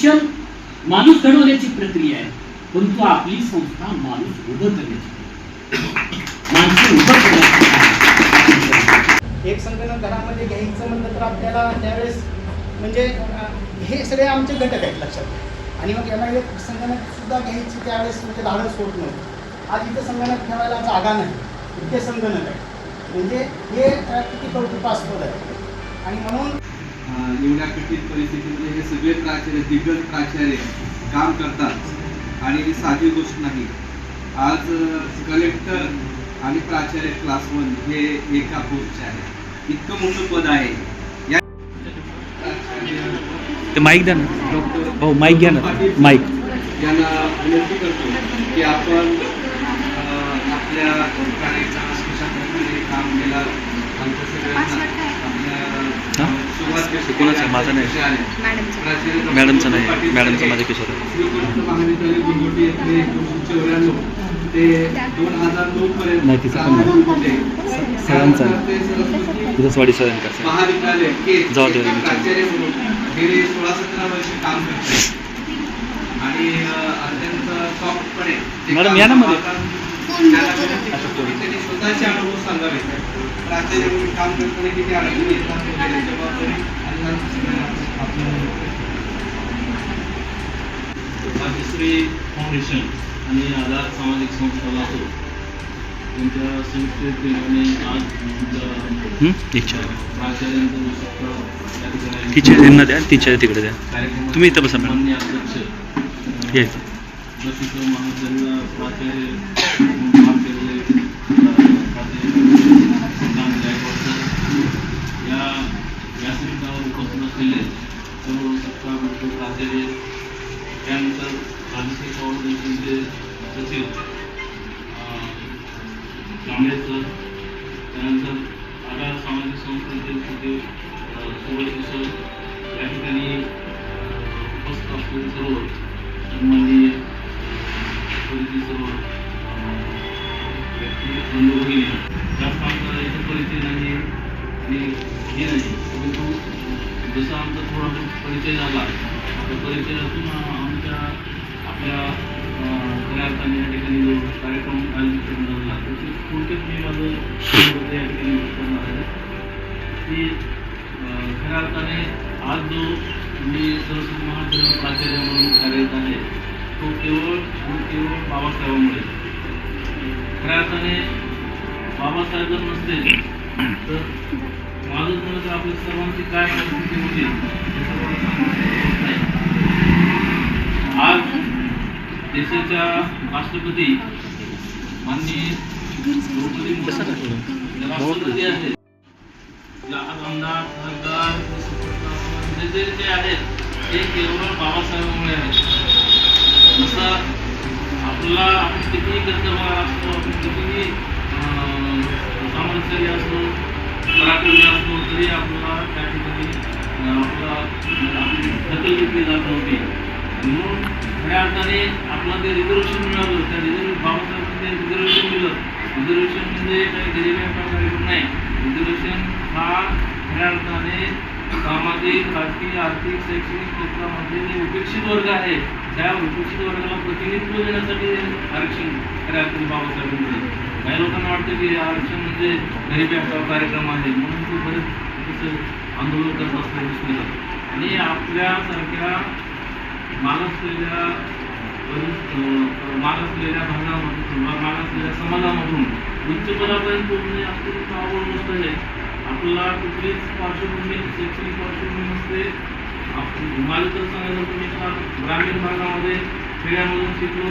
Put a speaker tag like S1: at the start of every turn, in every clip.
S1: शिक्षण माणूस घडवण्याची प्रक्रिया आहे, परंतु आपली संस्था माणूस उभं करण्याची, माणसं उभं करण्याची.
S2: एक संगणक घरामध्ये घ्यायचं म्हणलं तर आपल्याला त्यावेळेस म्हणजे हे सगळे आमचे घटक आहेत लक्षात. आणि मग याला एक संगणक सुद्धा घ्यायची त्यावेळेस म्हणजे धाडस होत नव्हतं. आज इथं संगणक ठेवायला जागा नाही, इथे संगणक आहे, म्हणजे हे किती कौतुकास्पद आहे. आणि म्हणून
S3: एवढ्या कठीण परिस्थितीमध्ये हे सगळे प्राचार्य, दिग्गज प्राचार्य काम करतात आणि ही साधी गोष्ट नाही. आज कलेक्टर आणि प्राचार्य क्लास 1 हे एका पोस्टचे आहे. इतकं मोठं पद आहे.
S4: ते माईक द्या ना भाऊ, माईक घ्या ना, माईक.
S3: यांना विनंती करतो की आपण आपल्या कार्यक्रमामध्ये काम केलं. आमच्या सगळ्यांना
S4: कोणाचं? माझं नाही, मॅडमचं नाही, मॅडमचं माझ्या किशोर
S3: महाविद्यालय गुंगोटी येथे 1994 ते 2009 पर्यंत
S4: नाही, तिचं पण सरांचा तिथं स्वाडी सरांचा
S3: महाविद्यालय के
S4: जाऊ दे
S3: प्राचार्य म्हणून गेली 16-17 वर्ष काम करतात आणि अत्यंत सॉफ्टपणे
S4: मॅडम या ना मध्ये
S3: त्यांनी स्वतःचे अनुभव सांगावे. प्राचार्य म्हणून काम करताना किती अडचणी येतात, जबाबदारी
S5: भाग्यश्री फाउंडेशन आणि आधार सामाजिक संस्था लातूर यांच्या संयुक्त विद्यमाने आज प्राचार्यांचं त्या ठिकाणी
S4: तिच्या द्या, तिच्या तिकडे द्या.
S5: कार्यक्रम
S4: तुम्ही इथं बसा मॅडम.
S5: माननीय अध्यक्ष
S4: यायचं
S5: प्रसिद्ध महाविद्यालय प्राचार्य काम केलेले या व्यासपीठावर उपस्थित असलेले सर्व सत्ता प्राचार्य, त्यानंतर भाग्यश्री फाउंडेशनचे सचिव कांबळे सर, त्यानंतर आधार सामाजिक संस्थेचे सचिव सुभाष सर, या ठिकाणी उपस्थित असलेले सर्व सन्माननीय सर्व व्यक्ती बंधू भगिनी, जास्त आमचा याचा परिचय नाही आणि हे नाही, परंतु जसा आमचा थोडा परिचय झाला त्या परिचयातून आमच्या आपल्या खऱ्या अर्थाने या ठिकाणी जो कार्यक्रम आयोजित करण्यात आला त्याची थोडक्यात मी माझं या ठिकाणी करणार आहे की खऱ्या अर्थाने आज जो मी सरस्वती महाविद्यालय प्राचार्य म्हणून कार्यरत आहे तो केवळ बाबासाहेबांमुळे. खऱ्या अर्थाने बाबासाहेब जर नसते तर माझं म्हणलं तर आपल्या सर्वांची काय परिस्थिती होती हे सर्वांना सांगू नाही. आज देशाच्या राष्ट्रपती माननीय द्रौपदी राष्ट्रपती आहेत, आमदार खासदार जे आहेत ते केवळ बाबासाहेबांमुळे आहेत. जसा आपला आपण कितीही कर्तव्य असतो, आपण कितीही सामर्थ्यशाली असतो, पराक्रमी असतो, तरी आपल्याला त्या ठिकाणी आपली दखल घेतली जात नव्हती. म्हणून खऱ्या अर्थाने आपलं ते रिझर्वेशन मिळालं, त्या बाबासाहेबांनी रिझर्वेशन दिलं. रिझर्वेशन म्हणजे काही गरिबीचा कार्यक्रम नाही. रिझर्वेशन हा खऱ्या अर्थाने सामाजिक, राजकीय, आर्थिक, शैक्षणिक क्षेत्रामध्ये जे उपेक्षित वर्ग आहे त्या उपेक्षित वर्गाला प्रतिनिधित्व देण्यासाठी आरक्षण खऱ्या अर्थाने बाबासाहेबांनी दिलं. काही लोकांना वाटतं की आरक्षण म्हणजे गरिबीचा कार्यक्रम आहे म्हणून ते बरेच आंदोलन करत असताना दिसून येतात. आणि आपल्यासारख्या मागासलेल्या भागामधून, मागासलेल्या समाजामधून उच्च पदापर्यंत पोहोचणे अत्यंत अवघड गोष्ट आहे. आपल्याला कुठलीच पार्श्वभूमी, शैक्षणिक पार्श्वभूमी नसते. माझं तर सांगायचं तुम्ही ग्रामीण भागामध्ये खेड्यामधून शिकलो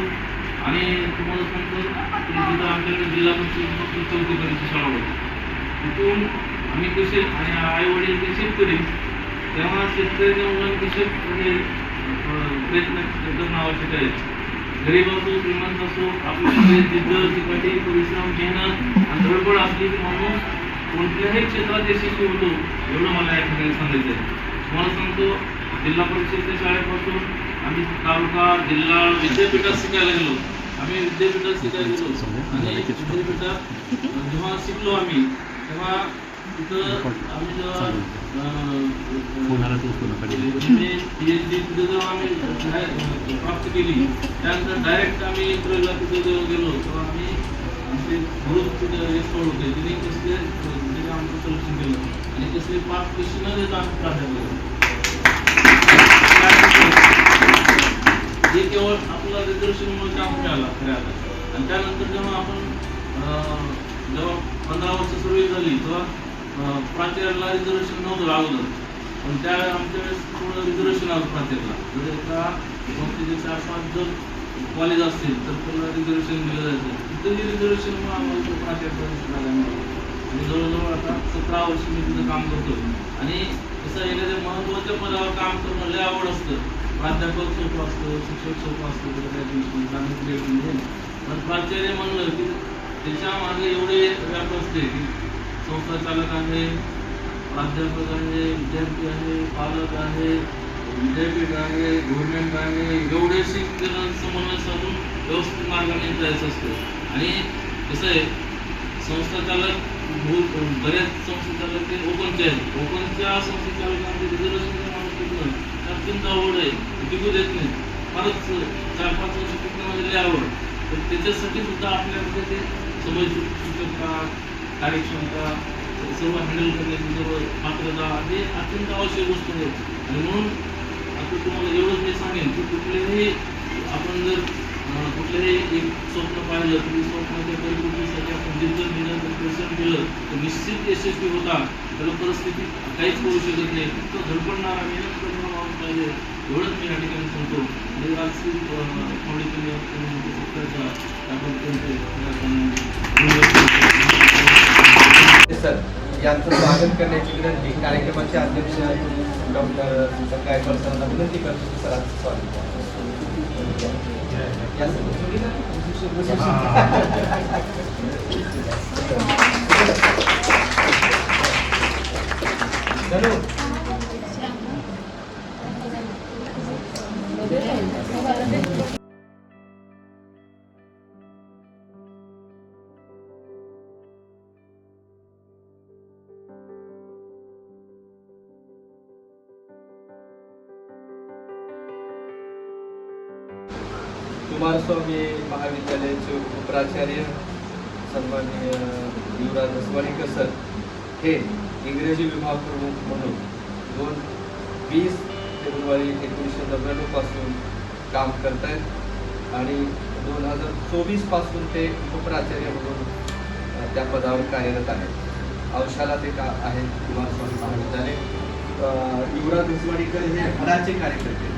S5: आणि तुम्हाला सांगतो तिथं आमच्याकडे जिल्हा परिषद 4थी पर्यंत शाळा होती. तिथून आम्ही कसे आणि आई वडील ते शेतकरी, तेव्हा शेतकऱ्याच्या मुलांनी कसे म्हणजे प्रयत्न करणं आवश्यक आहे. गरीब असो, श्रीमंत असो, आपल्याकडे जिद्द, चिकाटी, परिश्रम, मेहनत आणि धडपड असली की माणूस कोणत्याही क्षेत्रात यशस्वी होतो, एवढं मला या ठिकाणी सांगायचं आहे. तुम्हाला सांगतो जिल्हा परिषदेच्या शाळेपासून आम्ही तालुका, जिल्हा, विद्यापीठात शिकायला गेलो. आम्ही विद्यापीठात शिकायला गेलो आणि विद्यापीठात जेव्हा शिकलो आम्ही तेव्हा तिथं आम्ही जेव्हा
S1: होणारा तो पूर्ण
S5: PhD तिथे जेव्हा आम्ही प्राप्त केली त्यानंतर डायरेक्ट आम्ही एप्रिलला तिथे जेव्हा गेलो तेव्हा आम्ही आमचे ग्रुप तिथे एक्सपर्ट होते तिने कसले तिने आमचं सिलेक्शन केलं आणि कसले 5 पैसे न देता आम्ही प्राध्यापक हे केवळ आपलं रिझर्वेशनमुळे काम मिळालं खऱ्या अर्थात. आणि त्यानंतर जेव्हा आपण जेव्हा 15 वर्ष सर्व्हिस झाली तेव्हा प्राचार्याला रिझर्वेशन नव्हतं अगोदर पण त्यावेळेस आमच्या वेळेस थोडं रिझर्वेशन आलं प्राचार्याला जर एका संस्थेचे 4-5 जर कॉलेज असतील तर त्याला रिझर्वेशन दिलं जायचं तिथंही रिझर्वेशनमुळे आम्हाला तो प्राचार्याचा झाला आणि जवळजवळ आता 17 वर्ष मी तिथं काम करतो आणि कसं एखाद्या महत्त्वाच्या पदावर काम करणं लय आवड असतं. प्राध्यापक सोपं असतं शिक्षक सोपं असतं कुठं काही दिवशी चांगलं पण प्राचार्य म्हणलं की त्याच्या मागे एवढे व्याप असते की संस्था चालक आहे प्राध्यापक आहे विद्यार्थी आहे पालक आहे विद्यापीठ आहे गव्हर्नमेंट आहे एवढे शिक्षण समन्वय साधून व्यवस्थित मार्गाने जायचं असतं. आणि कसं आहे संस्था चालक बरेच संस्था चालक ते ओपनचे आहेत ओपनच्या संस्था चालकांचे रिझर्वेशन अत्यंत आवड आहे टिकू देत नाही फारच 4-5 वर्ष टिकण्यामध्ये लय आवड तर त्याच्यासाठी सुद्धा आपल्याकडे ते समजशक्यता कार्यक्षमता सर्व हँडल करण्याची सर्व पात्रता हे अत्यंत आवश्यक गोष्ट आहे. आणि म्हणून आता तुम्हाला एवढंच मी सांगेन की कुठलेही आपण जर कुठलंही एक स्वप्न पाहिलं तर स्वप्नाच्या परिपूर्तीसाठी आपण जिद्द दिलं तर परिश्रम केलं तर निश्चित यशस्वी होता. त्याला परिस्थिती काहीच करू शकत नाही फक्त धडपडणारा मेहनत करणारा माणूस पाहिजे एवढंच मी या ठिकाणी सांगतो. म्हणजे राजकीय
S3: सर यांचं स्वागत करण्याची विनंती कार्यक्रमाचे अध्यक्ष डॉक्टर गायकवाड सरांना विनंती करतो सरांचं स्वागत कुमारस्वामी महाविद्यालयाचे उपप्राचार्य सन्माननीय युवराज दसवाडीकर सर हे इंग्रजी विभाग प्रमुख म्हणून 20 फेब्रुवारी 1999 पासून काम करत आहेत आणि 2024 पासून ते उपप्राचार्य म्हणून त्या पदावर कार्यरत आहेत. औषधात ते आहेत कुमारस्वामी महाविद्यालय. युवराज दसवाडीकर हे घराचे कार्यकर्ते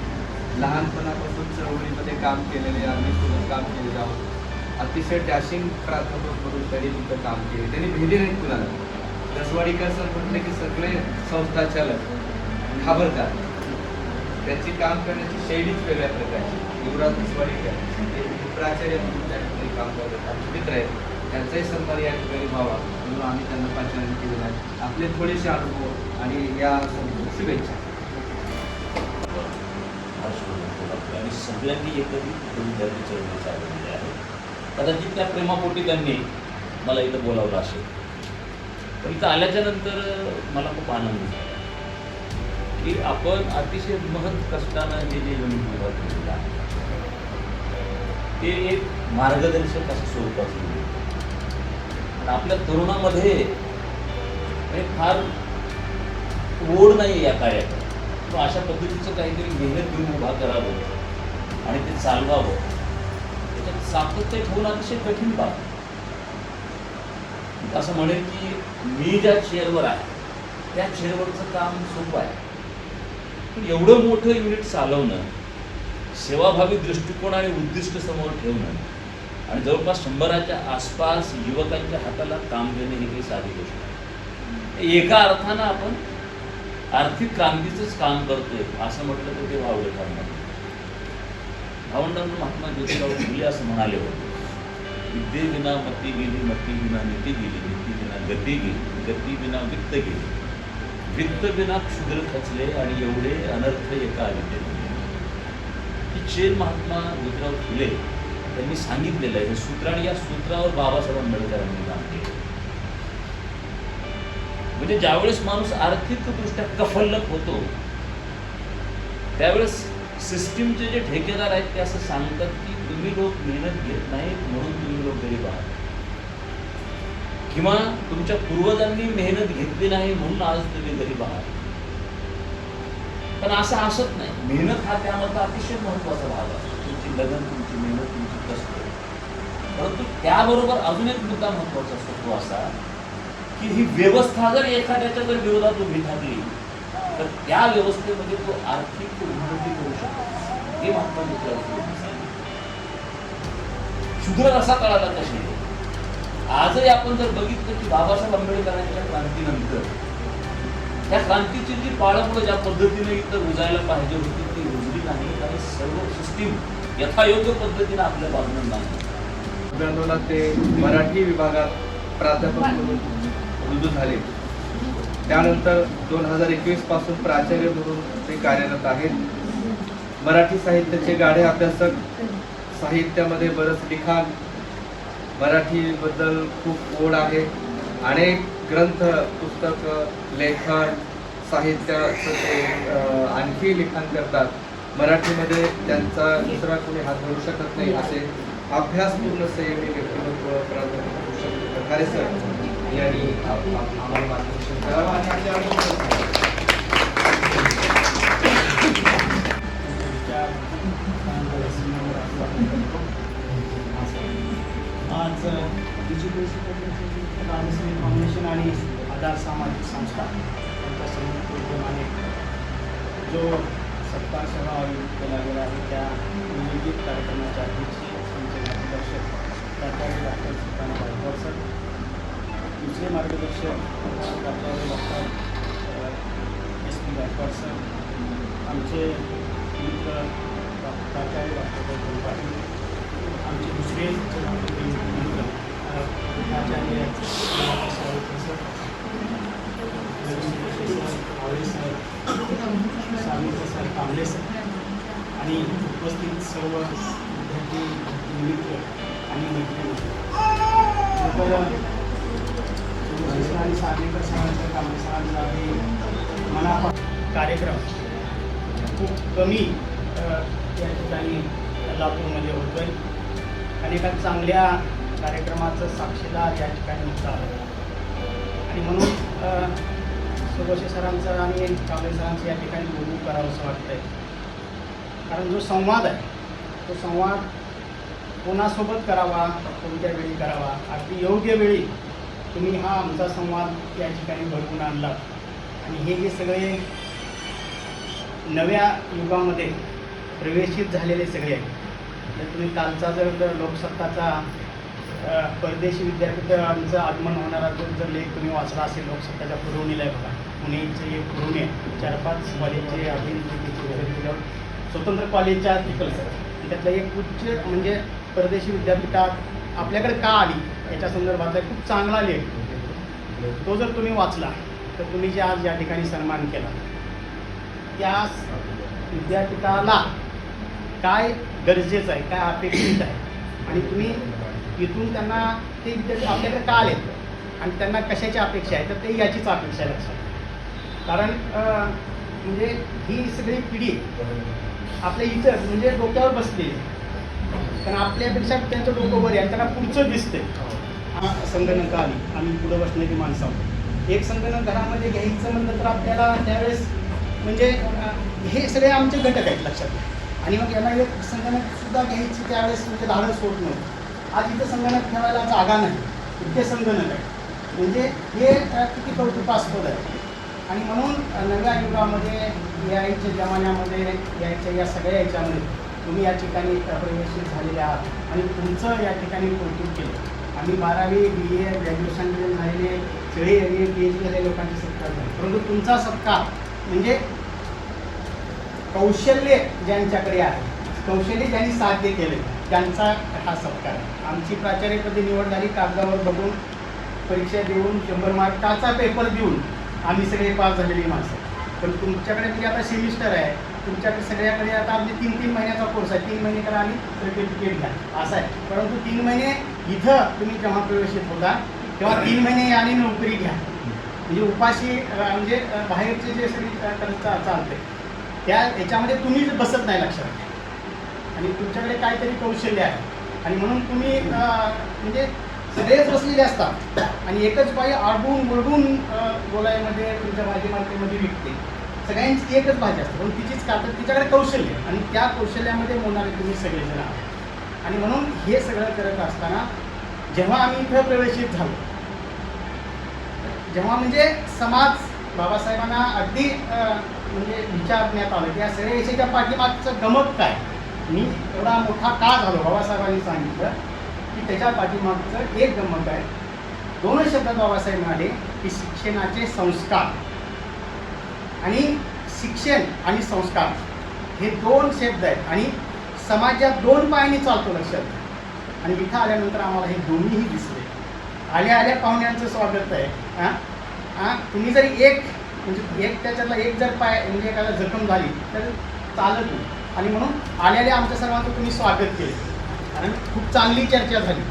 S3: लहानपणापासून चळवळीमध्ये काम केलेले आम्ही सुद्धा काम केलेलं आहोत. अतिशय डॅशिंग प्राध्यापक म्हणून त्यांनी तिथं काम केले. त्यांनी भेटले नाहीत कुणाला. दसवाडीकर सर म्हटले की सगळे संस्था चालक घाबरतात. त्यांची काम करण्याची शैलीच वेगळ्या प्रकारची. युवराज दसवाडीकर हे प्राचार्य म्हणून त्या ठिकाणी काम करतात. आमचे मित्र आहेत त्यांचाही सन्मान या ठिकाणी व्हावा म्हणून आम्ही त्यांना पाचारण केलेलं आहे. आपले थोडेसे अनुभव आणि या शुभेच्छा.
S6: आणि सगळ्यांनी एकत्रित विद्यार्थी चळवळी चालवलेली आहे. कदाचित त्या प्रेमापोटी त्यांनी मला इथं बोलावलं असेल पण इथं आल्याच्या नंतर मला खूप आनंद झाला की आपण अतिशय महत् कष्टानं जे विभाग केलेलं आहे ते एक मार्गदर्शक असं स्वरूपाचं आणि आपल्या तरुणामध्ये फार ओढ नाही या कार्यात. अशा पद्धतीचं काहीतरी मेहनत घेऊन उभा करावं आणि ते चालवावं त्याच्यात सातत्य ठेवणं अतिशय कठीण बाब. असं म्हणेल की मी ज्या चेअरवर आहे त्या चेअरवरचं काम सोपं आहे पण एवढं मोठं युनिट चालवणं सेवाभावी दृष्टिकोन आणि उद्दिष्ट समोर ठेवणं आणि जवळपास 100च्या आसपास युवकांच्या हाताला काम देणे ही काही साधी गोष्ट आहे. एका अर्थानं आपण आर्थिक क्रांतीचंच काम करतोय असं म्हटलं तर ते वावडं ठरणार. भावंडांना महात्मा ज्योतिराव फुले असं म्हणाले होते विद्येविना मती गेली मती विना नीती गेली नीती विना गती गेली गती विना वित्त गेली वित्त विना क्षुद्र खचले आणि एवढे अनर्थ एका विद्येने. ही चेन महात्मा ज्योतिराव फुले त्यांनी सांगितलेलं आहे हे सूत्र आणि या सूत्रावर बाबासाहेब आंबेडकरांनी काम केलं. म्हणजे ज्यावेळेस माणूस आर्थिकदृष्ट्या कफल्लक होतो त्यावेळेस सिस्टीमचे जे ठेकेदार आहेत ते असं सांगतात की तुम्ही लोक मेहनत घेत नाहीत म्हणून तुम्ही लोक गरीब आहात, किंवा तुमच्या पूर्वजांनी मेहनत घेतली नाही म्हणून आज तुम्ही गरीब आहात. पण असं असत नाही. मेहनत हा त्यामधला अतिशय महत्वाचा भाग आहे. तुमची लगन, तुमची मेहनत, तुमची कष्ट. परंतु त्याबरोबर अजून एक मुद्दा महत्वाचा असतो तो असा की ही व्यवस्था जर एखाद्याच्या जर विरोधात उभी ठाकली तर त्या व्यवस्थेमध्ये तो आर्थिक उन्नती करू शकतो. हे महत्वाचे शुद्र रसा कळाला कशी. आजही आपण जर बघितलं की बाबासाहेब आंबेडकरांच्या क्रांतीनंतर त्या क्रांतीची जी पाळंमुळं ज्या पद्धतीने इथं रुजायला पाहिजे होती ती रुजली नाही आणि सर्व सिस्टीम यथायोग्य पद्धतीने आपल्या बाजूने नाही.
S3: 99 ते मराठी विभागात प्राध्यापक म्हणून रुजू झाले. त्यानंतर 2021 पासून प्राचार्य म्हणून ते कार्यरत आहेत. मराठी साहित्याचे गाढे अभ्यासक, साहित्यामध्ये बरंच लिखाण, मराठीबद्दल खूप ओढ आहे. अनेक ग्रंथ, पुस्तक, लेखन, साहित्याचं ते आणखी लिखाण करतात. मराठीमध्ये त्यांचा दुसरा कोणी हात धरू शकत नाही असे अभ्यासपूर्ण संयमी व्यक्तिमत्व प्राध्यापक प्रकारे सर यांनी आम्हाला मार्गदर्शन करावं आणि आपल्या
S2: आज राजश्री फाउंडेशन आणि आधार सामाजिक संस्था यांच्या संयुक्त विद्यमाने जो सत्कार सोहळा आयोजित केला गेला आहे त्या नियोजित कार्यक्रमाच्या अध्यक्ष आमचे मार्गदर्शक प्राचार्य डॉक्टर सुकाना गायकवाड सर, दुसरे मार्गदर्शक प्राचार्य डॉक्टर SP गायकवाड सर, आमचे मित्र प्राचार्य डॉक्टर गौतम पाटील, आमचे दुसरे मित्र प्राचार्य Sawant sir, Awale sir, Sawant sir, Kamble sir आणि उपस्थित सर्व विद्यार्थी मित्र आणि मैत्रिणी. तर आणि सार्वजनिक सरांचं कांबळे सरांचा हे मला कार्यक्रम खूप कमी या ठिकाणी लातूरमध्ये होतो आहे आणि एका चांगल्या कार्यक्रमाचं साक्षीदार या ठिकाणी होता आणि म्हणून सुभाष सरांचं आणि कांबळे सरांचं या ठिकाणी बोलून करावं असं वाटतं आहे. कारण जो संवाद आहे तो संवाद कोणासोबत करावा, कोणत्या वेळी करावा, अगदी योग्य वेळी तुम्ही हा आमचा संवाद या ठिकाणी घडवून आणला आणि हे जे सगळे नव्या युगामध्ये प्रवेशित झालेले सगळे आहेत. जर तुम्ही कालचा जर लोकसत्ताचा परदेशी विद्यापीठांचं आगमन होणारा जर लेख तुम्ही वाचला असेल, लोकसत्ताच्या पुरवणीला आहे बघा, पुणेचे एक पुरवणी आहे, 4-5 कॉलेजचे अभिनेते स्वतंत्र कॉलेजच्या आर्टिकल्स आहेत. त्यातलं एक उच्च म्हणजे परदेशी विद्यापीठात आपल्याकडे का आली याच्या संदर्भातला खूप चांगला लेख. तो जर तुम्ही वाचला तर तुम्ही जे आज या ठिकाणी सन्मान केला त्या विद्यापीठाला काय गरजेचं आहे, काय अपेक्षित आहे आणि तुम्ही इथून त्यांना ते विद्यार्थी आपल्याकडे का आले आणि त्यांना कशाची अपेक्षा आहे तर ते याचीच अपेक्षा आहे लक्षात. कारण म्हणजे ही सगळी पिढी आपल्या इथं म्हणजे डोक्यावर बसली कारण आपल्यापेक्षा त्यांचं डोकं वर आहे, त्यांना पुढचं दिसतंय. संगणक आली, आम्ही पुढं बसणारी माणसं आहोत. एक संगणक घरामध्ये घ्यायचं म्हणलं तर आपल्याला त्यावेळेस म्हणजे हे सगळे आमचे घटक आहेत लक्षात. आणि मग याला एक संगणकसुद्धा घ्यायची त्यावेळेस म्हणजे धाडस होत नव्हतं. आज इथं संगणक ठेवायला जागा नाही, इथे संगणक आहे म्हणजे हे किती कौतुकास्पद आहे. आणि म्हणून नव्या युगामध्ये यायच्या जमान्यामध्ये यायच्या या सगळ्या याच्यामध्ये तुम्ही या ठिकाणी प्रवेशित झालेले आहात आणि तुमचं या ठिकाणी कौतुक केलं. आम्ही 12वी BA ग्रॅज्युएशन झालेले सगळे PhD झालेल्या लोकांचे सत्कार झाले, परंतु तुमचा सत्कार म्हणजे कौशल्य ज्यांच्याकडे आहे, कौशल्य ज्यांनी साध्य केले त्यांचा हा सत्कार आहे. आमची प्राचार्यपदी निवड झाली कागदावर बघून, परीक्षा देऊन, 100 मार्काचा पेपर देऊन आम्ही सगळे पास झालेली माणसं. पण तुमच्याकडे म्हणजे आता सेमिस्टर आहे, तुमच्याकडे सगळ्याकडे आता अगदी 3-3 महिन्याचा कोर्स आहे. 3 महिने करा आणि सर्टिफिकेट घ्या असं आहे. परंतु 3 महिने इथं तुम्ही जेव्हा प्रवेशित होता तेव्हा 3 महिने आणि नोकरी घ्या म्हणजे उपाशी म्हणजे बाहेरचे जे सगळी चालते त्या याच्यामध्ये तुम्ही बसत नाही लक्षात आणि तुमच्याकडे काहीतरी कौशल्य आहे आणि म्हणून तुम्ही म्हणजे सगळेच बसलेले असतात आणि एकच बाई आडून वरडून बोलायमध्ये तुमच्या भाजी मार्केटमध्ये विकते. सगळ्यांची एकच भाजी असते पण तिचीच तर तिच्याकडे कौशल्य आणि त्या कौशल्यामध्ये मोडणारे तुम्ही सगळेजण आहात. आणि म्हणून हे सगळं करत असताना जेव्हा आम्ही इथं प्रवेशित झालो, जेव्हा म्हणजे समाज बाबासाहेबांना अगदी म्हणजे विचारण्यात आलं की या सगळ्या यशाच्या पाठीमागचं गमक काय, मी एवढा मोठा का झालो, बाबासाहेबांनी सांगितलं की त्याच्या पाठीमागचं एक गमक आहे. 2 शब्दात बाबासाहेब म्हणाले की शिक्षणाचे संस्कार आणि शिक्षण आणि संस्कार हे 2 शब्द आहेत आणि समाज या 2 पायांनी चालतो लक्षात. आणि इथं आल्यानंतर आम्हाला हे दोन्हीही दिसले. आल्या आल्या पाहुण्यांचं स्वागत आहे. तुम्ही जरी एक म्हणजे एक त्याच्यातला एक जर पाय म्हणजे एखादा जखम झाली तर चालत नाही आणि म्हणून आलेल्या आमच्या सर्वांचं तुम्ही स्वागत केलं आणि खूप चांगली चर्चा झाली.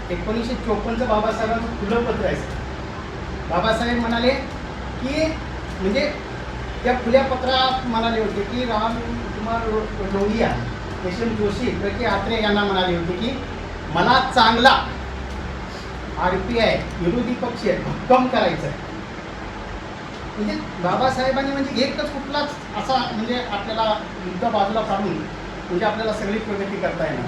S2: 1954चं बाबासाहेबांचं खुलं पत्र आहे. बाबासाहेब म्हणाले की म्हणजे त्या खुल्या पत्रात म्हणाले होते की रामकुमार लोहिया, यशवंत जोशी, प्रके आत्रे यांना म्हणाले होते की मला चांगला RPI विरोधी पक्ष भक्कम करायचा आहे. म्हणजे बाबासाहेबांनी म्हणजे एकच कुठलाच असा म्हणजे आपल्याला मुद्दा बाजूला काढून म्हणजे आपल्याला सगळी प्रगती करता येणार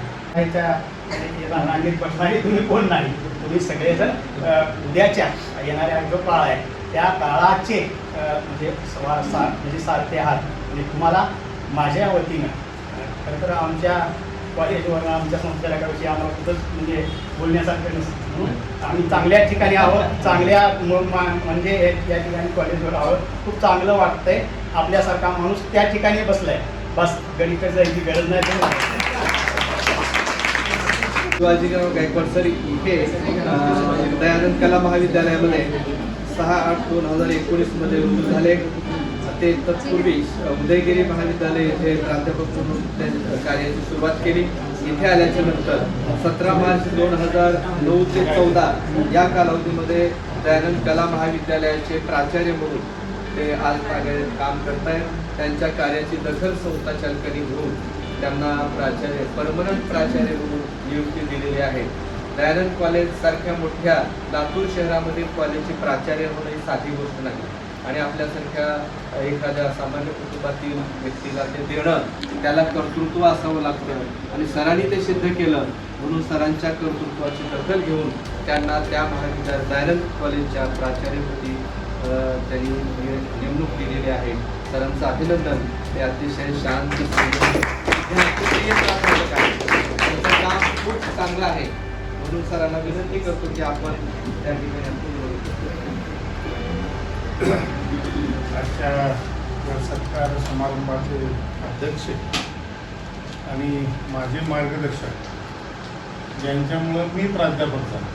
S2: रांगेत बसणारे तुम्ही कोण नाही, तुम्ही सगळेजण उद्याच्या येणाऱ्या जो काळ आहे त्या काळाचे म्हणजे सारखे आहात. म्हणजे तुम्हाला माझ्या वतीनं खरं तर आमच्या कॉलेजवर आमच्या संस्थेविषयी आम्हाला खूपच म्हणजे बोलण्यासारखं नसतं. आम्ही चांगल्या ठिकाणी आहोत, चांगल्या म्हणजे या ठिकाणी कॉलेजवर आहोत. खूप चांगलं वाटतंय. आपल्यासारखा माणूस त्या ठिकाणी बसलाय, बस गणित जायची गरज नाही.
S3: शिवाजीराव गायकवाड सर इथे दयानंद कला महाविद्यालयामध्ये 6/8/2019 मध्ये रुजू झाले. ते तत्पूर्वी उदयगिरी महाविद्यालय येथे प्राध्यापक म्हणून त्यांच्या कार्याची सुरुवात केली. इथे आल्याच्या नंतर 17 मार्च 2009 ते 14 या कालावधीमध्ये दयानंद कला महाविद्यालयाचे प्राचार्य म्हणून ते आज काम करत आहेत. त्यांच्या कार्याची दखल संस्थाचालकांनी घेऊन त्यांना परमनंट प्राचार्य म्हणून नियुक्ती दिलेली आहे. दयानंद कॉलेज सारख्या मोठ्या लातूर शहरामध्ये कॉलेजचे प्राचार्य होणं ही साधी गोष्ट नाही आणि आपल्यासारख्या एखाद्या सामान्य कुटुंबातील व्यक्तीला ते देणं त्याला कर्तृत्व असावं लागतं आणि सरांनी ते सिद्ध केलं. म्हणून सरांच्या कर्तृत्वाची दखल घेऊन त्यांना त्या दयानंद कॉलेजच्या प्राचार्यपदी त्यांनी नेमणूक दिलेली आहे. सरांचं अभिनंदन. ते अतिशय शांत त्यांचं काम खूप चांगलं आहे. म्हणून सरांना विनंती करतो की आपण त्या ठिकाणी
S7: आजच्या या सत्कार समारंभाचे अध्यक्ष आणि माझे मार्गदर्शक ज्यांच्यामुळं मी प्राध्यापक झालो,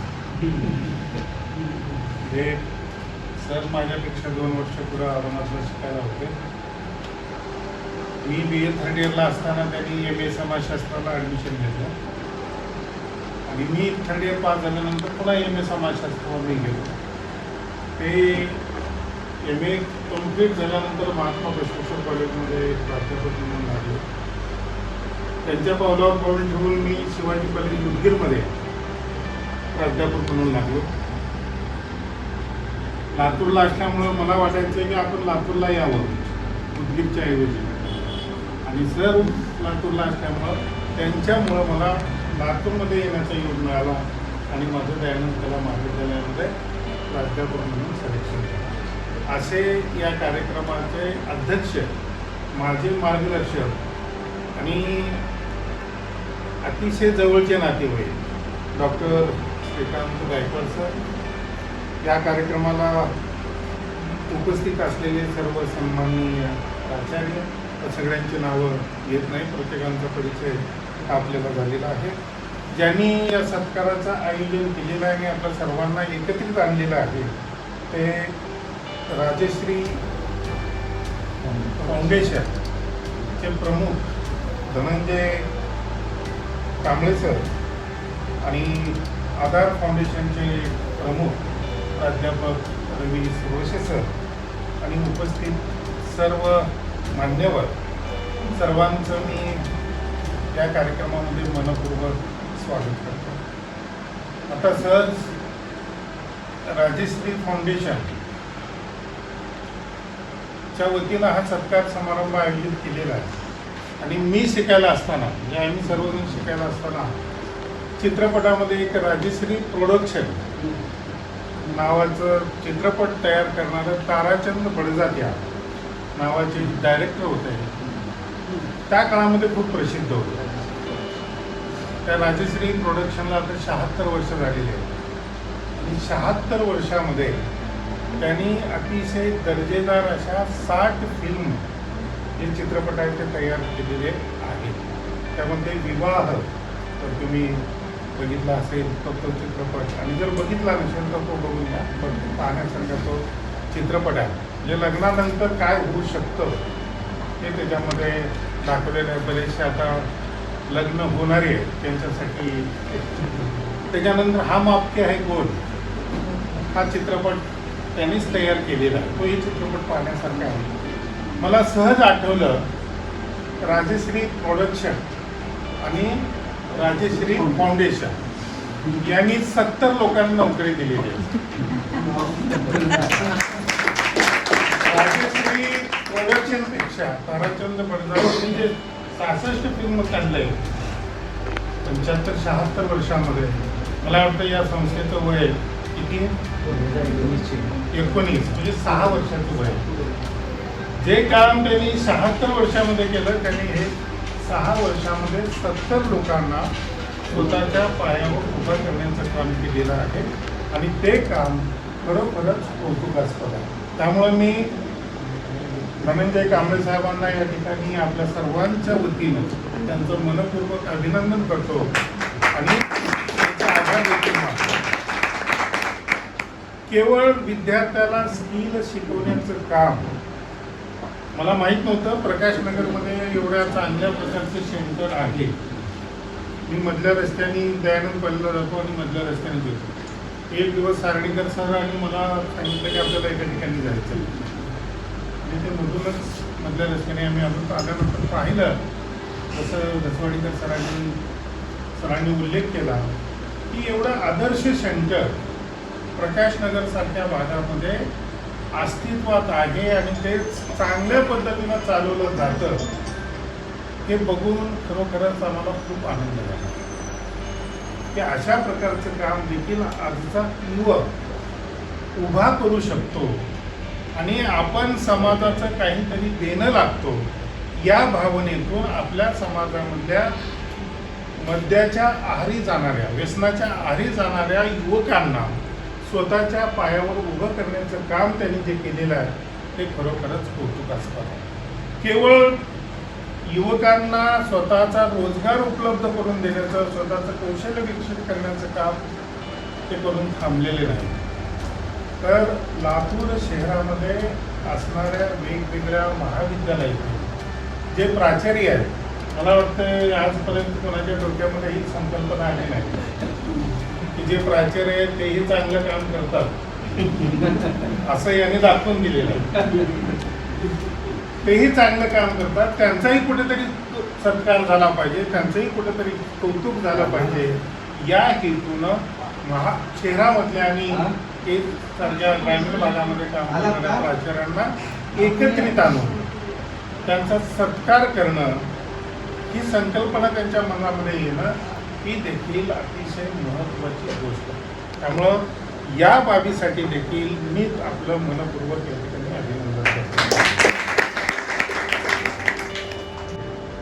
S7: हे सर माझ्यापेक्षा 2 वर्ष पुढे औरंगाबादला शिकायला होते. मी BA 3rd इयरला असताना त्यांनी MA समाजशास्त्राला ॲडमिशन घेतलं आणि मी 3rd इयर पास झाल्यानंतर पुन्हा MA समाजशास्त्रावर मी गेलो. ते MA कम्प्लीट झाल्यानंतर महात्मा बसवेश्वर कॉलेजमध्ये प्राध्यापक म्हणून लागलो. त्यांच्या पावलावर पाऊल ठेवून मी शिवाजी कॉलेज उदगीरमध्ये प्राध्यापक म्हणून लागलो. लातूरला असल्यामुळं मला वाटायचं की आपण लातूरला यावं उदगीरच्या ऐवजी आणि सर लातूरला असल्यामुळं त्यांच्यामुळं मला लातूरमध्ये येण्याचा योग मिळाला आणि माझं दयानंद कला महाविद्यालयामध्ये प्राध्यापक म्हणून सिलेक्शन झालं. असे या कार्यक्रमाचे अध्यक्ष माझे मार्गदर्शक आणि अतिशय जवळचे नातेवाईक डॉक्टर श्रीकांत गायकवाड सर, या कार्यक्रमाला उपस्थित असलेले सर्व सन्माननीय प्राचार्य, सगळ्यांची नावं येत नाही, प्रत्येकांचा परिचय आपल्याला झालेला आहे. ज्यांनी या सत्काराचं आयोजन केलेलं आहे आणि आपल्या सर्वांना एकत्रित आणलेलं आहे ते राजश्री फाउंडेशनचे प्रमुख धनंजय कांबळे सर आणि आधार फाउंडेशनचे प्रमुख प्राध्यापक रवी सुरोशे सर आणि उपस्थित सर्व मान्यवर सर्वांचं मी या कार्यक्रमामध्ये मनपूर्वक स्वागत करतो. आता सहज राजश्री फाउंडेशन च्या वतीनं हा सत्कार समारंभ आयोजित केलेला आहे. आणि मी शिकायला असताना म्हणजे आम्ही सर्वजण शिकायला असताना चित्रपटामध्ये एक राजश्री प्रोडक्शन नावाचं चित्रपट तयार करणारं ताराचंद बडजात्या नावाचे डायरेक्टर होते. त्या काळामध्ये खूप प्रसिद्ध होते. त्या राजश्री प्रोडक्शनला आता 76 वर्ष झालेली आहेत. आणि 76 वर्षामध्ये त्यांनी अतिशय दर्जेदार अशा 60 फिल्म जे चित्रपट आहेत ते तयार केलेले आहेत. त्यामध्ये विवाह तर तुम्ही बघितला असेल तो चित्रपट, आणि जर बघितला नसेल तर तो बघून घ्या. पण पाहण्यासारखा तो चित्रपट आहे. म्हणजे लग्नानंतर काय होऊ शकतं हे त्याच्यामध्ये दाखवलेलं आहे. बरेचसे आता लग्न होणारे आहेत त्यांच्यासाठी. त्याच्यानंतर हम आपके है कौन हा चित्रपट त्यांनीच तयार केलेला आहे. तोही चित्रपट पाहण्यासारखा आहे. मला सहज आठवलं राजश्री प्रोडक्शन आणि राजश्री फाउंडेशन यांनी 70 लोकांना नोकरी दिलेली आहे. राजश्री प्रोडक्शनपेक्षा ताराचंद बडजात्यांनी जे 66 फिल्म काढलंय 75-76 वर्षामध्ये, मला वाटतं या संस्थेचं वय किती 19 म्हणजे 6 वर्षाचं वय. जे काम त्यांनी 76 वर्षामध्ये केलं त्यांनी हे 6 वर्षामध्ये 70 लोकांना स्वतःच्या पायावर उभं करण्याचं काम केलेलं आहे. आणि ते काम खरोखरच कौतुकास्पद आहे. त्यामुळे मी धनंजय कांबळे साहेबांना या ठिकाणी आपल्या सर्वांच्या वतीनं त्यांचं मनपूर्वक अभिनंदन करतो आणि त्यांचा आभार देखील मानतो. केवळ विद्यार्थ्याला स्किल शिकवण्याचं काम, मला माहीत नव्हतं प्रकाशनगरमध्ये एवढ्या चांगल्या प्रकारचं सेंटर आहे. मी मधल्या रस्त्याने दयानंद पल्लीला जातो आणि मधल्या रस्त्याने येतो. एक दिवस सारणीकर सर आणि मला सांगितलं की आपल्याला एका ठिकाणी जायचं. आणि ते मधूनच मधल्या रस्त्याने आम्ही अजून आल्यानंतर पाहिलं जसं दसवाडीकर सरांनी उल्लेख केला की एवढं आदर्श सेंटर प्रकाशनगरसारख्या भागामध्ये अस्तित्वात आहे आणि ते चांगल्या पद्धतीनं चालवलं जातं हे बघून खरोखरच आम्हाला खूप आनंद झाला की अशा प्रकारचं काम देखील आजचा युवक उभा करू शकतो आणि आपण समाजाचं काहीतरी देणं लागतो या भावनेतून आपल्या समाजामधल्या मद्याच्या आहारी जाणाऱ्या, व्यसनाच्या आहारी जाणाऱ्या युवकांना स्वतःच्या पायावर उभं करण्याचं काम त्यांनी जे केलेलं आहे ते खरोखरच कौतुकास्पद आहे. केवळ युवकांना स्वतःचा रोजगार उपलब्ध करून देण्याचं, स्वतःचं कौशल्य विकसित करण्याचं काम ते करून थांबलेले नाही. तर लातूर शहरामध्ये असणाऱ्या वेगवेगळ्या महाविद्यालयातील जे प्राचार्य आहेत, मला वाटतं आजपर्यंत कोणाच्या डोक्यामध्ये ही संकल्पना आली नाही की जे प्राचार्य आहेत तेही चांगलं काम करतात असं यांनी दाखवून दिलेलं आहे. तेही चांगलं काम करतात, त्यांचाही कुठेतरी सत्कार झाला पाहिजे, त्यांचंही कुठेतरी कौतुक झालं पाहिजे या हेतूनं शहरामधल्या आणि सारख्या ग्रामीण भागामध्ये काम करणाऱ्या प्राचार्यांना एकत्रित आणून त्यांचा सत्कार करणं, ही संकल्पना त्यांच्या मनामध्ये येणं ही देखील अतिशय महत्त्वाची गोष्ट आहे. त्यामुळं या बाबीसाठी देखील मी आपलं मनपूर्वक या ठिकाणी अभिनंदन करतो.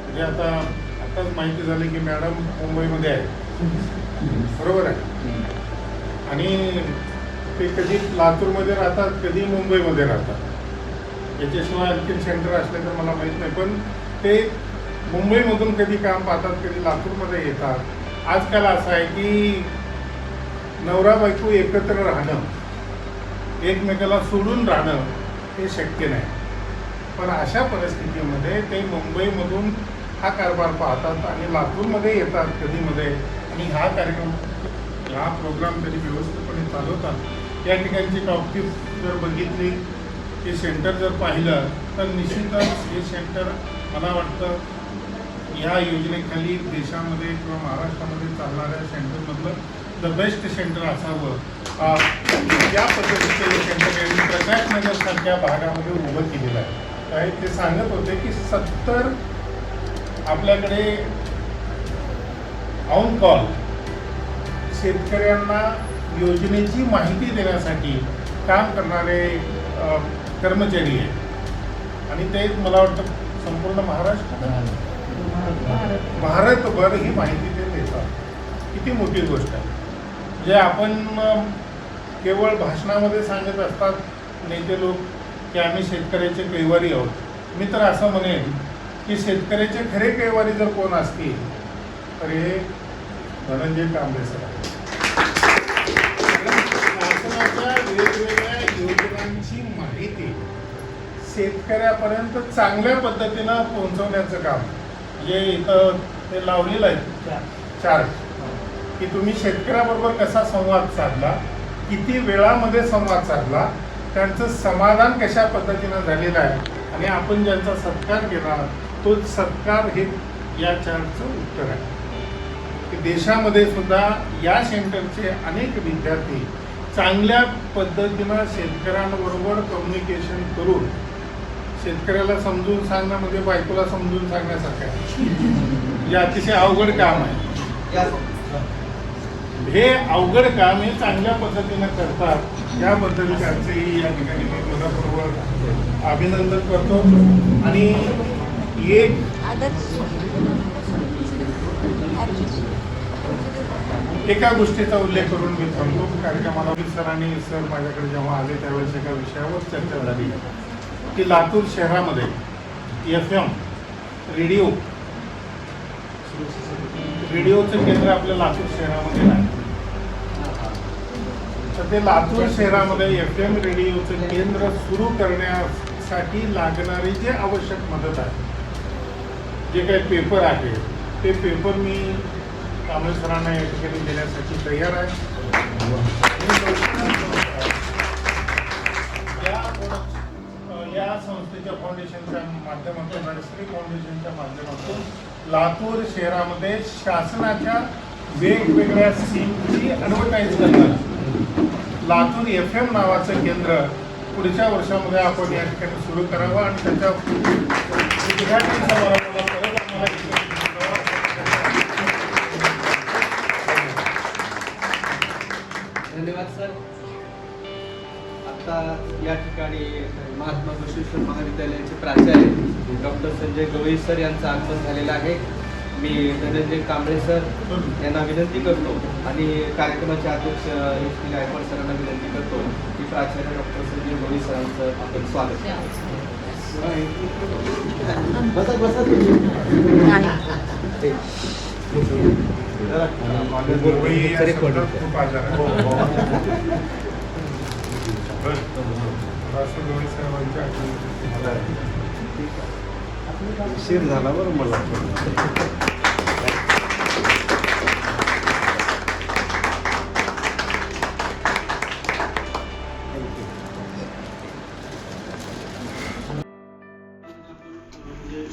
S7: म्हणजे आताच माहिती झाली की मॅडम मुंबईमध्ये आहे, बरोबर आहे, आणि ते कधी लातूरमध्ये राहतात, कधी मुंबईमध्ये राहतात. याच्याशिवाय आणखी सेंटर असले तर मला माहीत नाही, पण ते मुंबईमधून कधी काम पाहतात, कधी लातूरमध्ये येतात. आजकाल असं आहे की नवरा बायको एकत्र राहणं, एकमेकाला सोडून राहणं हे शक्य नाही. पण अशा परिस्थितीमध्ये ते मुंबईमधून हा कारभार पाहतात आणि लातूरमध्ये येतात कधीमध्ये आणि हा कार्यक्रम, हा प्रोग्राम कधी व्यवस्थितपणे चालवतात. या ठिकाणची टॉपटिप जर बघितली, हे सेंटर जर पाहिलं तर निश्चितच हे सेंटर मला वाटतं ह्या योजनेखाली देशामध्ये किंवा महाराष्ट्रामध्ये चालणाऱ्या सेंटरमधलं द बेस्ट सेंटर असावं. या पद्धतीचे हे सेंटर यांनी प्रकाशनगरसारख्या भागामध्ये उभं केलेलं आहे. ते सांगत होते की 70 आपल्याकडे ऑन कॉल शेतकऱ्यांना योजनेची माहिती देण्यासाठी काम करणारे कर्मचारी आहेत आणि ते मला वाटतं संपूर्ण भारतभर ही माहिती ते देतात. किती मोठी गोष्ट आहे. जे आपण केवळ भाषणामध्ये सांगत असतात नेते लोक की आम्ही शेतकऱ्याचे कैवारी आहोत. मी तर असं म्हणेन की शेतकऱ्याचे खरे कैवारी जर कोण असतील तर हे धनंजय कांबळे सर आहेत. शासनाच्या वेगवेगळ्या योजनांची माहिती शेतकऱ्यापर्यंत चांगल्या पद्धतीनं पोहोचवण्याचं काम जे इथं ते लावलेलं आहे चार्ट की तुम्ही शेतकऱ्याबरोबर कसा संवाद साधला, किती वेळामध्ये संवाद साधला, त्यांचं समाधान कशा पद्धतीनं झालेलं आहे आणि आपण ज्यांचा सत्कार केला तो सत्कार हे या चार्टचं उत्तर आहे. की देशामध्ये सुद्धा या सेंटरचे अनेक विद्यार्थी चांगल्या पद्धतीनं शेतकऱ्यांबरोबर कम्युनिकेशन करून शेतकऱ्याला समजून सांगणं म्हणजे बायकोला समजून सांगण्यासारखं आहे. हे अतिशय अवघड काम आहे. हे अवघड काम हे चांगल्या पद्धतीनं करतात याबद्दल त्यांचेही या ठिकाणी मी मनपूर्वक अभिनंदन करतो. आणि एका गोष्टीचा उल्लेख करून मी थांबतो. कार्यक्रमाला सरांनी सर माझ्याकडे जेव्हा आले त्यावेळेस एका विषयावर चर्चा झाली की लातूर शहरामध्ये FM रेडिओचं केंद्र आपल्या लातूर शहरामध्ये नाही. तर ते लातूर शहरामध्ये FM रेडिओचं केंद्र सुरू करण्यासाठी लागणारी जे आवश्यक मदत आहे, जे काही पेपर आहे ते पेपर मी कांबळे सरांना या ठिकाणी देण्यासाठी तयार आहे. या संस्थेच्या फाउंडेशनच्या माध्यमातून नर्सरी फाउंडेशनच्या माध्यमातून लातूर शहरामध्ये शासनाच्या वेगवेगळ्या स्कीमची ॲडव्हर्टाईज करणार लातूर FM नावाचं केंद्र पुढच्या वर्षामध्ये आपण या ठिकाणी सुरू करावं आणि त्याच्या उद्घाटन समारंभाला परत आम्हाला
S3: धन्यवाद सर. आता या ठिकाणी महात्मा बसवेश्वर महाविद्यालयाचे प्राचार्य डॉक्टर संजय गवई सर यांचं आगमन झालेलं आहे. मी धनंजय कांबळे सर यांना विनंती करतो आणि कार्यक्रमाचे अध्यक्ष SP गायकवाड सरांना विनंती करतो की प्राचार्य डॉक्टर संजय गवई सरांचं आपण स्वागत
S7: खूप आजार
S4: शेर झाला बरं मला.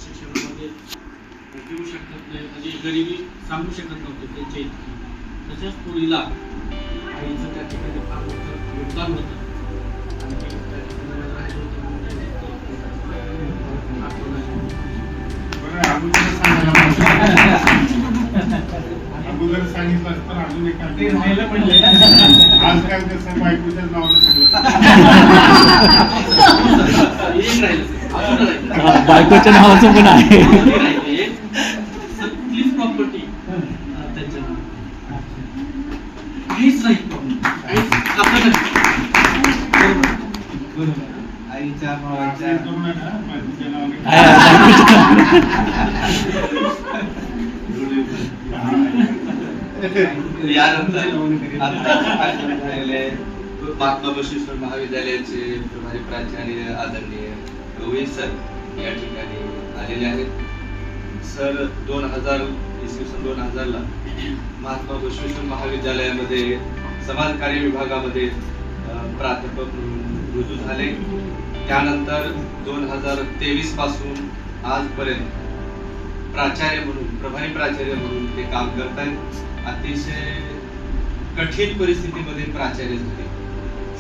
S5: शिक्षणामध्ये देऊ शकत नाही म्हणजे गरिबी सांगू शकत नव्हते त्यांच्या इतकी. तशाच पोळीला आईचं त्या ठिकाणी फार मोठं योगदान होतं आणि ते त्या ठिकाणी राहिलं होतं म्हणजे
S7: अगोदर सांगितलं असतं अजून एक आजकाल कसं बायकोच्या नावानं सगळं
S4: बायकोच्या नावाचं पण आहे.
S5: प्लीज प्रॉपर्टी त्यांच्या काहीच नाही
S3: आईच्या भावाच्या यानंतर महात्मा बसवेश्वर महाविद्यालयाचे प्रभारी प्राचार्य आदरणीय गवई सर या ठिकाणी आलेले आहेत. सर 2000 ला महात्मा बसवेश्वर महाविद्यालयामध्ये समाज कार्य विभागामध्ये प्राध्यापक म्हणून रुजू झाले. त्यानंतर 2023 पासून आजपर्यंत प्राचार्य म्हणून, प्रभारी प्राचार्य म्हणून ते काम करत आहेत. अतिशय कठीण परिस्थितीमध्ये प्राचार्य झाले.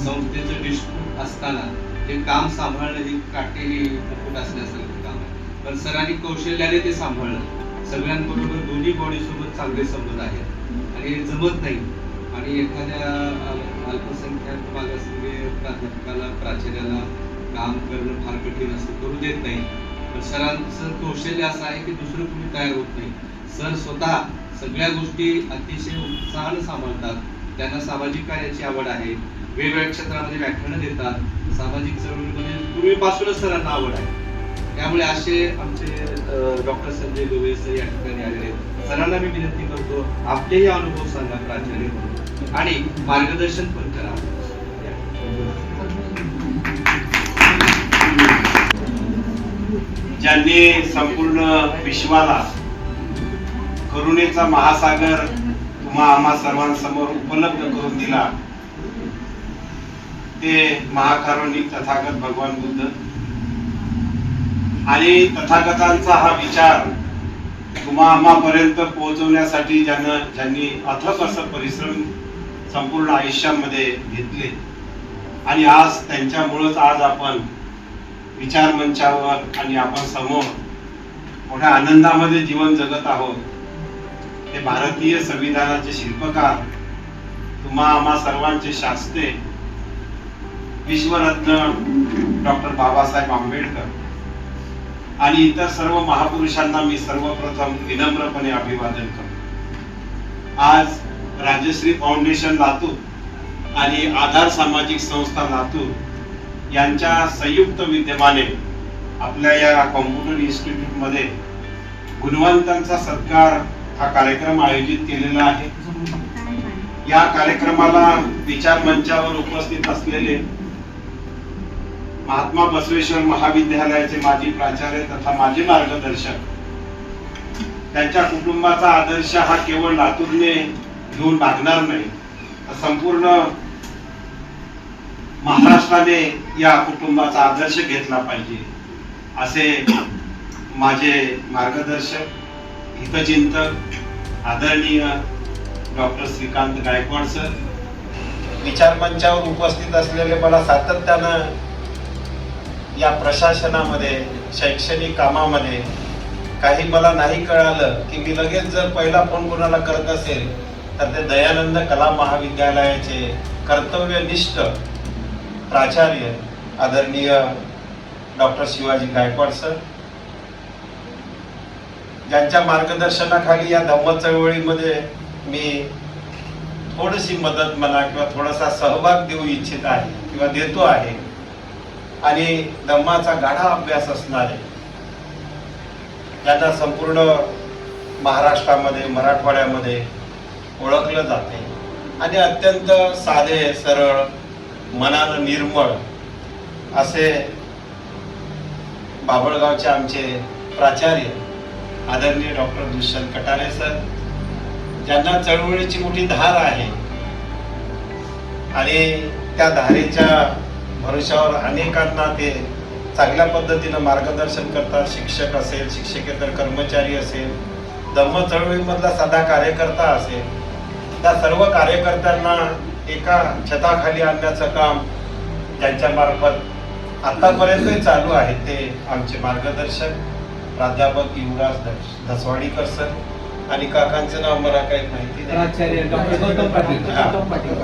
S3: संस्थेचं डिस्प्यूट असताना ते काम सांभाळणं ही काटेरी मुकुट असण्यासारखं काम आहे. पण सरांनी कौशल्याने ते सांभाळलं. सगळ्यांबरोबर दोन्ही बॉडीसोबत चांगले संबंध आहेत आणि हे जमत नाही. आणि एखाद्या अल्पसंख्याक मागासवर्गीय प्राध्यापकाला, प्राचार्याला काम करणं फार कठीण असतं, करू देत नाही. पण सरांचं कौशल्य असं आहे की दुसरं कुणी तयार होत नाही. सर स्वतः सगळ्या गोष्टी अतिशय उत्साहानं सांभाळतात. त्यांना सामाजिक कार्याची आवड आहे. वेगवेगळ्या क्षेत्रामध्ये व्याख्यानं देतात. सामाजिक चळवळीमध्ये पूर्वीपासूनच सरांना आवड आहे. त्यामुळे असे आमचे डॉक्टर संजय गोवे सर या ठिकाणी आलेले आहेत. सरांना मी विनंती करतो, आपलेही अनुभव सांगा प्राचार्य म्हणून आणि मार्गदर्शन पण करा.
S8: ज्यांनी संपूर्ण विश्वाला करुणेचा महासागर तुम्हा आम्हा सर्वांसमोर उपलब्ध करून दिला, ते महाकारुणिक तथागत भगवान बुद्ध. आणि तथागतांचा हा विचार तुम्हा आम्हापर्यंत पोहोचवण्यासाठी ज्यांनी अथक असं परिश्रम संपूर्ण आयुष्यामध्ये घेतले आणि आज त्यांच्यामुळेच आज आपण विचार मंचावर आणि आपण समोर मोठ्या आनंदामध्ये जीवन जगत आहोत. हे भारतीय संविधानाचे शिल्पकार, तुम्हा आम्हा सर्वांचे शास्त्रे, विश्वरत्न डॉक्टर बाबासाहेब आंबेडकर आणि इतर सर्व महापुरुषांना मी सर्वप्रथम विनम्रपणे अभिवादन करतो. आज राजश्री फाउंडेशन लातूर आणि आधार सामाजिक संस्था लातूर यांच्या संयुक्त विद्यमाने आपल्या या कॉम्प्युटर इन्स्टिट्यूट मध्ये गुणवंतांचा सत्कार हा कार्यक्रम आयोजित केलेला आहे. या कार्यक्रमाला विचार मंचावर उपस्थित असलेले महात्मा बसवेश्वर महाविद्यालयाचे माजी प्राचार्य तथा माजी मार्गदर्शक, त्यांच्या कुटुंबाचा आदर्श हा केवळ लातूरने घेऊन लागणार नाही, संपूर्ण महाराष्ट्राने या कुटुंबाचा आदर्श घेतला पाहिजे असे माझे मार्गदर्शक, हितचिंतक आदरणीय डॉक्टर श्रीकांत गायकवाड सर, विचार मंचावर उपस्थित असलेले, मला सातत्यानं या प्रशासनामध्ये, शैक्षणिक कामामध्ये काही मला नाही कळालं की मी लगेच जर पहिला फोन कोणाला करत असेल तर ते दयानंद कला महाविद्यालयाचे कर्तव्यनिष्ठ प्राचार्य आदरणीय डॉक्टर शिवाजी गायकवाड सर, ज्यांच्या मार्गदर्शनाखाली या धम्म चळवळीमध्ये मी थोडीशी मदत म्हणा किंवा थोडासा सहभाग देऊ इच्छित आहे किंवा देतो आहे. आणि धम्माचा गाढा अभ्यास असणारे, ज्यांना संपूर्ण महाराष्ट्रामध्ये, मराठवाड्यामध्ये ओळखलं जाते आणि अत्यंत साधे, सरळ, मनानं निर्मळ असे बाभळगावचे आमचे प्राचार्य आदरणीय डॉक्टर दुष्यंत कटारे सर, ज्यांना चळवळीची मोठी धार आहे आणि त्या धारेच्या भरोशावर अनेकांना ते चांगल्या पद्धतीनं मार्गदर्शन करतात. शिक्षक असेल, शिक्षकेतर कर्मचारी असेल, धम्म चळवळीमधला साधा कार्यकर्ता असेल, त्या सर्व कार्यकर्त्यांना एका छताखाली आणण्याचं काम ज्यांच्या मार्फत आतापर्यंत चालू आहे ते आमचे मार्गदर्शक प्राध्यापक युवराज धसवाडीकर सर, आणि काकांचं नाव मला काही माहिती नाही,
S2: प्राचार्य डॉक्टर गौतम पाटील.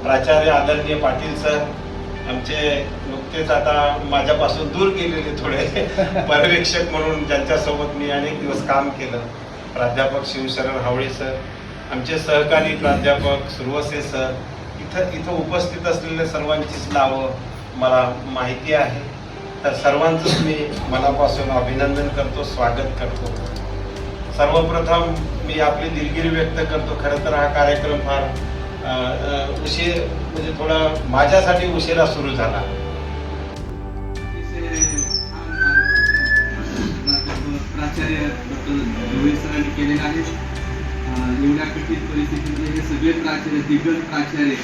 S8: प्राचार्य आदरणीय पाटील सर, आमचे नुकतेच आता माझ्यापासून दूर गेलेले थोडे पर्यवेक्षक म्हणून ज्यांच्यासोबत मी अनेक दिवस काम केलं, प्राध्यापक शिवशरण हावळे सर, आमचे सहकारी प्राध्यापक सुरवसे सर, इथं उपस्थित असलेल्या सर्वांचीच नावं मला माहिती आहे. तर सर्वांचंच मी मनापासून अभिनंदन करतो, स्वागत करतो. सर्वप्रथम मी आपली दिलगिरी व्यक्त करतो. खरं तर हा कार्यक्रम फार उशीर, म्हणजे थोडा माझ्यासाठी उशिरा सुरू झाला.
S3: प्राचार्य डॉक्टर गोवे सरांनी केलेला आहे. एवढ्या कठीण परिस्थितीमध्ये हे सगळे प्राचार्य, दिग्गज प्राचार्य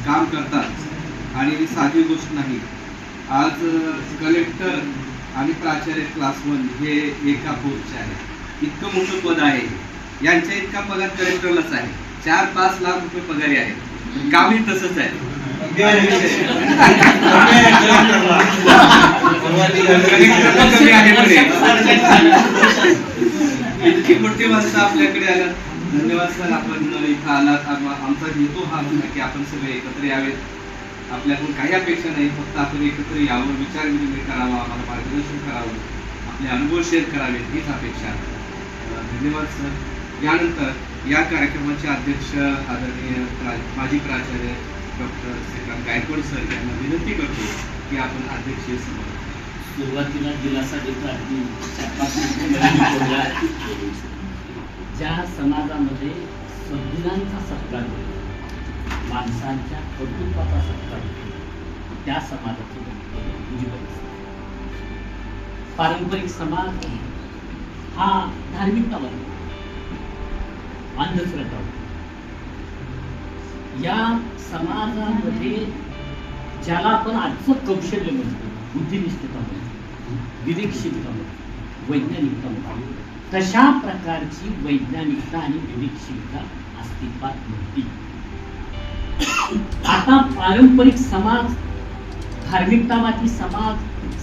S3: काम करतात आणि साधी गोष्ट नाही. आज कलेक्टर आणि प्राचार्य क्लास 1 हे एका पोस्टचे आहे. इतकं मोठं पद आहे. यांच्या इतका पगार कलेक्टरलाच आहे. 4-5 लाख रुपये पगारी आहे. कामही तसंच आहे. कमी आहे म्हणे. इतकी मोठी माणसं आपल्याकडे आल्यात. धन्यवाद सर, आपण इथं आलात. आमचा हेतू हा होता की आपण सगळे एकत्र यावेत. आपल्याकडून काही अपेक्षा नाही, फक्त आपण एकत्र यावं, विचार विनिमय करावा, आम्हाला मार्गदर्शन करावं, आपले अनुभव शेअर करावेत, हीच अपेक्षा. धन्यवाद सर. यानंतर या कार्यक्रमाचे अध्यक्ष आदरणीय माजी प्राचार्य डॉक्टर श्रीकांत गायकवाड सर यांना विनंती करतो की आपण अध्यक्षीय समारोह.
S1: सुरुवातीला दिलासा देतो अगदी 4-5 ज्या समाजामध्ये सद्गुणांचा सत्कार होतो, माणसांच्या कर्तृत्वाचा सत्कार होतो, त्या समाजाची म्हणजे पारंपरिक समाज हा धार्मिकतावादी, अंधश्रद्धा. या समाजामध्ये ज्याला आपण आजचं कौशल्य म्हणतो, बुद्धिनिष्ठता म्हणतो, विवेकशीलता म्हणतो, वैज्ञानिकता म्हणतो, तशा प्रकारची वैज्ञानिकता आणि विवेकशीलता अस्तित्वात नव्हती. आता पारंपरिक समाज, धार्मिकतावादी समाज,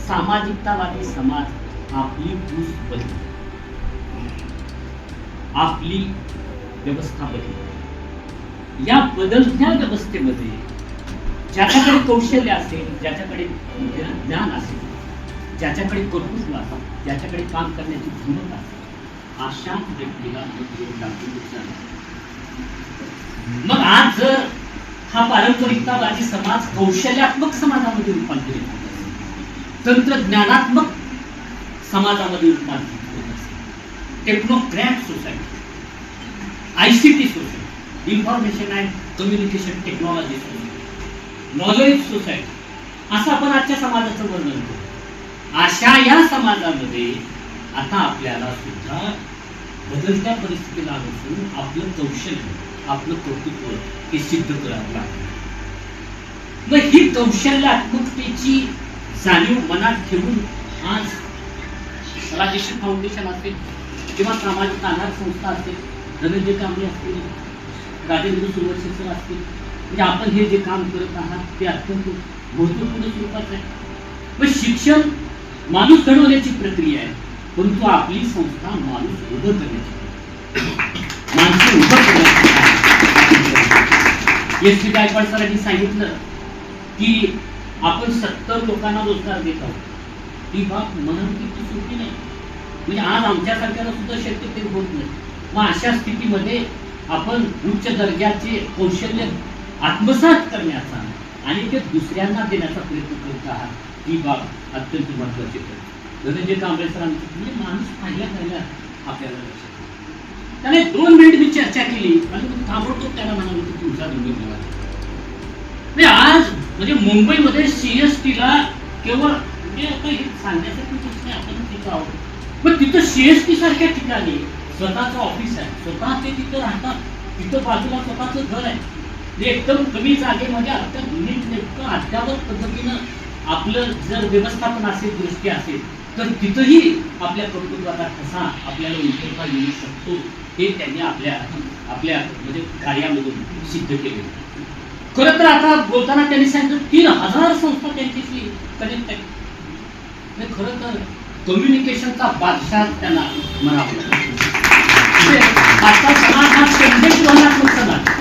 S1: सामाजिकतावादी समाज आपली पूस बदलली, आपली व्यवस्था बदलली. या बदलत्या व्यवस्थेमध्ये ज्याच्याकडे कौशल्य असेल, ज्याच्याकडे ज्ञान असेल, ज्याच्याकडे कर्तृत्व असेल, ज्याच्याकडे काम करण्याची क्षमता असेल, अशा व्यक्तीला मग आज जर हा पारंपरिकतावादी समाज कौशल्यात्मक समाजामध्ये रूपांतरित होत असेल, तंत्रज्ञानात्मक समाजामध्ये रूपांतरित होत असेल, technocrat society, ICT society, information and communication technology society, knowledge society, असं आपण आजच्या समाजाचं वर्णन करतो. अशा या समाजामध्ये आता आपल्याला सुद्धा बदलत्या परिस्थितीला अनुसरून आपलं कौशल्य, आपलं कर्तृत्व हे सिद्ध करावं लागतं. मग ही कौशल्यात्मकतेची जाणीव मनात ठेवून आज राजेश्री फाउंडेशन असेल किंवा सामाजिक आधार संस्था असेल, धनंजय कांबळे असतील, राजेंद्र सुरवंशी सर असतील, म्हणजे आपण हे जे काम करत आहात ते अत्यंत महत्त्वपूर्ण स्वरूपाचं आहे. मग शिक्षण माणूस घडवण्याची प्रक्रिया आहे, परंतु आपली संस्था माणूस उभं करण्याची, माणसं उभं करण्याची. S.T. गायकवाड सरांनी सांगितलं की आपण 70 लोकांना रोजगार देत आहोत. ही बाब मनोवृत्तीची सुट्टी नाही, म्हणजे आज आमच्यासारख्याला सुद्धा शक्य ते होत नाही. मग अशा स्थितीमध्ये आपण उच्च दर्जाचे कौशल्य आत्मसात करण्याचा आणि ते दुसऱ्यांना देण्याचा प्रयत्न करत आहात, ही बाब अत्यंत महत्त्वाची आहे. धनंजय कांबळे सरांची म्हणजे माणूस पाहिल्या आपल्याला लक्षात त्याने 2 मिनिट मी चर्चा केली आणि ताबडतोब त्याला म्हणाले की तुमचा धन्यवाद. आज म्हणजे मुंबईमध्ये CSTला केवळ म्हणजे आता हे सांगण्यासाठी कुठे आपण तिथं आहोत, पण तिथं CST सारख्या ठिकाणी स्वतःचं ऑफिस आहे, स्वतः ते तिथं राहतात, तिथं बाजूला स्वतःचं घर आहे, ते एकदम कमी जागेमध्ये अत्यंत अद्यावत पद्धतीनं आपलं जर व्यवस्थापन असेल, दृष्टी असेल, तर तिथंही आपल्या कर्तृत्वाचा ठसा आपल्याला उतरता येऊ शकतो, हे त्यांनी आपल्या म्हणजे कार्यामधून सिद्ध केले. खरं तर आता बोलताना त्यांनी सांगितलं 3000 संस्था त्यांच्याशी कनेक्ट आहे. खरं तर कम्युनिकेशनचा बादशाह त्यांना म्हणावं लागतं. आजचा समाज हा संदेशवहनात्मक समाज.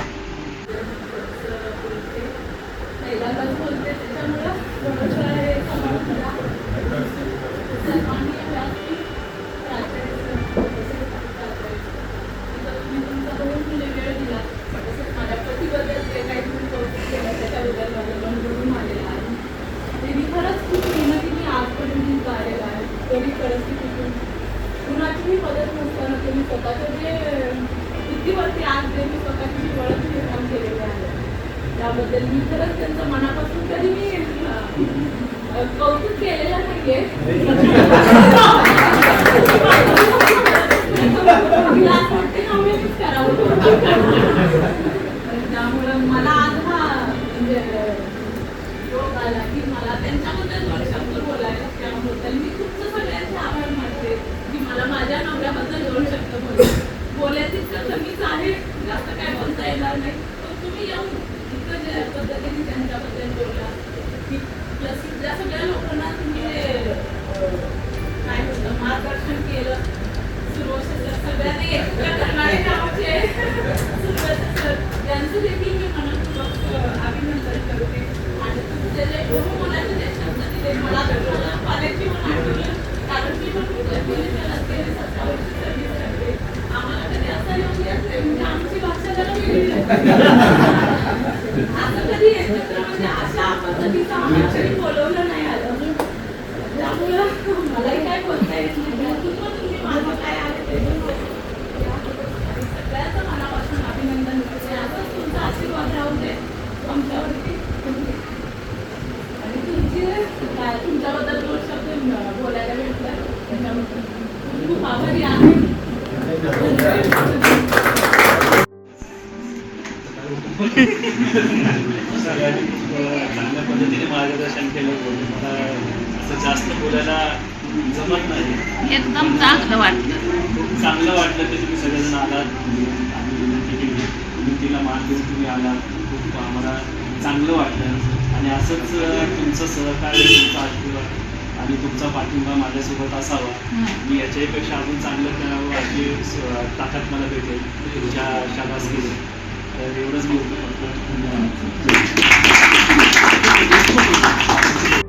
S9: कुणाचीही मदत नसताना तुम्ही स्वतःच्या जे बुद्धीवरती आज जे मी स्वतःची ओळख निर्माण केलेली आहे त्याबद्दल मी खरंच त्यांचं मनापासून कधी मी कौतुक केलेलं नाहीये. करावं त्यामुळं मला आज हा म्हणजे आला की मला त्यांच्याबद्दल 2 शब्द बोलायला त्याबद्दल मी तुमचं सगळ्यांचे आभार मानते की मला माझ्या नवऱ्याबद्दल 2 शब्द बोलायचे तर मीच आहे, जास्त काय बोलता येणार नाही. पण तुम्ही येऊन इतकं ज्या पद्धतीने त्यांच्याबद्दल बोलला की प्लस इथल्या सगळ्या लोकांना तुम्ही काय म्हणतं मार्गदर्शन केलं. सुरुवातीला सगळ्यांनी एकत्र करणारे आमचे सुरुवात सर त्यांचं देखील मी मनपूर्वक अभिनंदन करते. आणि तुमचे जे मुलाचे जे शब्द दिले मला कॉलेजची पण आठवलं, कारण मी पण पोलीसच्या रस्त्याने 17 वर्ष सर्व्हिस करते. आम्हाला कधी असं येऊन येत नाही, म्हणजे आमची भाषा जरा वेगळी असं कधी एकत्र म्हणजे अशा पद्धतीचं आम्हाला कधी बोलवलं नाही आलं. त्यामुळं मलाही काय बोलता येत नाही. तुम्ही माझं काय आहे ते सगळ्याचं मनापासून अभिनंदन करते. असंच तुमचा आशीर्वाद राहू दे आमच्यावरती. आणि तुमच्याबद्दल 2 शब्द बोलायला भेटलं त्याच्याबद्दल खूप आभारी आहे.
S5: सगळ्यांनी खूप चांगल्या पद्धतीने मार्गदर्शन केलं. मला असं जास्त बोलायला जमत नाही.
S9: एकदम चांगलं वाटलं.
S5: खूप चांगलं वाटलं की तुम्ही सगळेजण आलात आणि मिटिंगला मान देऊन तुम्ही आलात. खूप आम्हाला चांगलं वाटलं आणि असंच तुमचं सहकार्य, तुमचा आशीर्वाद आणि तुमचा पाठिंबा माझ्यासोबत असावा. मी याच्याहीपेक्षा अजून चांगलं करावं अशी ताकद मला भेटेल तुमच्या शाबासकीने. तर एवढंच मी होतं फक्त.